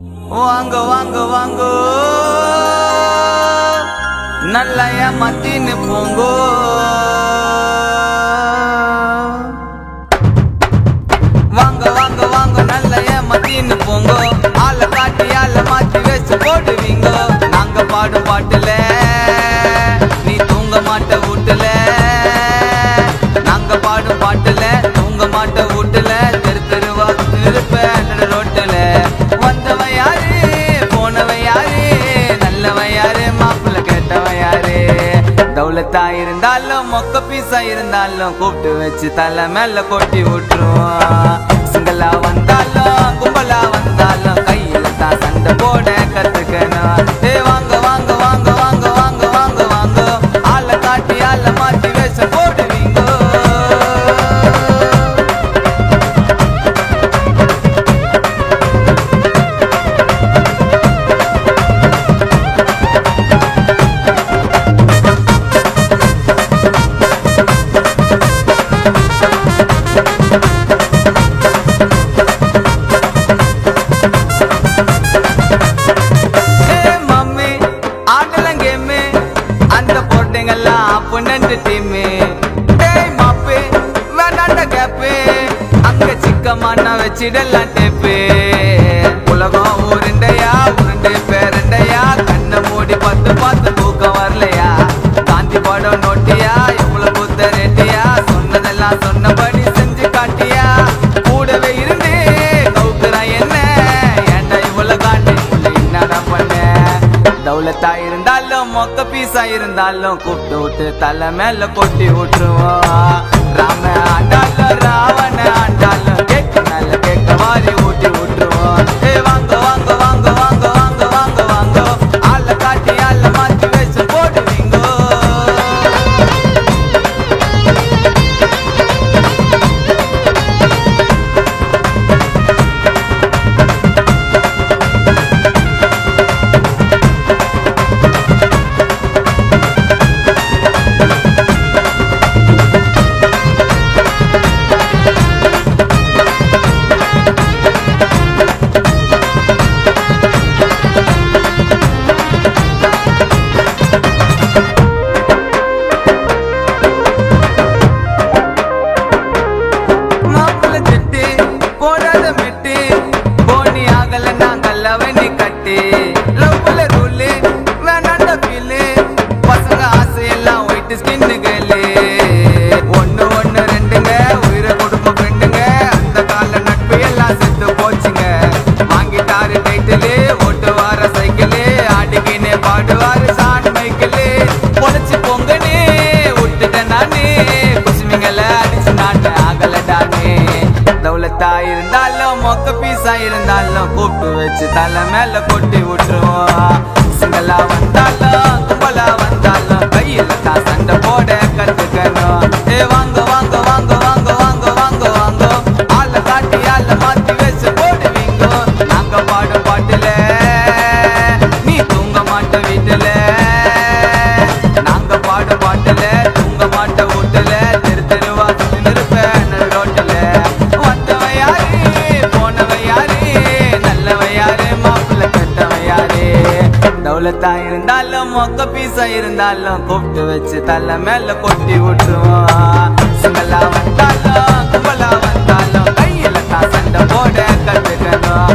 வாங்க வாங்க வாங்க நல்லா ஏமாத்தின்னு போங்கோ. வாங்க வாங்க வாங்க நல்லா ஏமாத்தின்னு போங்கோ. ஆளை காட்டி ஆளை மாத்தி வச்சு போடுவீங்க. நாங்க பாடும் பாட்டுல நீ தூங்க மாட்ட வீட்டுல. நாங்க பாடும் பாட்டுல தூங்க மாட்ட வீட்டுல. தெரு தெருவா இருப்பேன் ரோட்டுல. வந்தவன் யாரு போனவன் யாரு நல்லவன் யாரு மாப்பிள்ள கேட்டவன் யாரு. தௌலத்தா இருந்தாலும் மொக்க பீஸா இருந்தாலும் கூப்பிட்டு வச்சு தலை மேல கொட்டி விட்டுருவோம். சிங்களா வந்தாலும் கும்பலா வந்தாலும் கையில தான் சண்டை போட கத்துக்கணும். வாங்க வாங்க வாங்க வாங்க வாங்க வாங்க வாங்க ஆளை காட்டி ஆளை மாத்தி வச்ச போடுவீங்க. வச்சிடலாம் டேப்பு. உலகம் உருண்டையா உருண்டை பேரண்டையா. கண்ணை மூடி பார்த்து பார்த்து தூக்கம் வரலையா. காந்தி படம் நோட்டியா எவ்வளவு புத்த ரெட்டியா. சொன்னதெல்லாம் சொன்னபடி செஞ்சு காட்டியா. கூடவே இருந்து கவுக்குறான் என்ன ஏண்டா இவ்வளவு காட்டி என்னடா பண்ண. தௌலத்தா இருந்தாலும் மொக்க பீஸா இருந்தாலும் கூப்பிட்டு விட்டு தலை மேல கொட்டி விட்டுருவோம். ராம ஆண்டாலும் ராவண ஆண்டாலும் கேட்க நல்ல கேட்க மாதிரி ஊட்டி விட்டுருவோம். வாங்க வாங்க வாங்க வாங்க வாங்க வாங்க வாங்க ஆளை காட்டி ஆளை மாத்தி வச்சு போடுவீங்க. ஒன்னு ஒன்னு ரெண்டுங்க உயிரை கொடுப்ப ஃப்ரெண்டுங்க. அந்த கால நட்பு எல்லாம் செத்து போச்சுங்க. வாங்கிட்டாரு டைட்டிலு ஓட்டுவார சைக்கிளு. ஆடிக்கினே பாடுவாரு சான் மைக்கிளு. பொழைச்சு பொங்கனே விட்டுட்டேன் நானே. குசுமிங்களை அடிச்சு நாட்டு ஆகலடானே. தௌலத்தா இருந்தாலும் மொக்க பீஸா இருந்தாலும் கூப்பிட்டு வச்சு தலை மேல கொட்டி விட்டுருவோம். சிங்களா வந்தாலும் கும்பலா வந்தாலும் கையில தான் சண்டை போட கத்துக்கணும். வாங்க வாங்க வாங்க வாங்க வாங்க வாங்க வாங்க ஆளை காட்டி ஆளை மாத்தி வச்சு போடுவீங்க. நாங்க பாடும் பாட்டுல நீ தூங்க மாட்ட வீட்டுல. நாங்க பாடும் பாட்டுல தூங்க மாட்ட வீட்டுல. தெரு தெருவா இருப்பேன் ரோட்டுல. வந்தவன் யாரு போனவன் யாரு நல்லவன் யாரு மாப்பிள்ள கெட்டவன் யாரு. தௌலத்தா இருந்தாலும் மொக்க பீஸா இருந்தாலும் கூப்பிட்டு வச்சு தலை மேல கொட்டி விட்டுருவோம். சிங்களா வந்தாலும் கும்பலா வந்தாலும் கையில தான் சண்டை போட கத்துக்கணும்.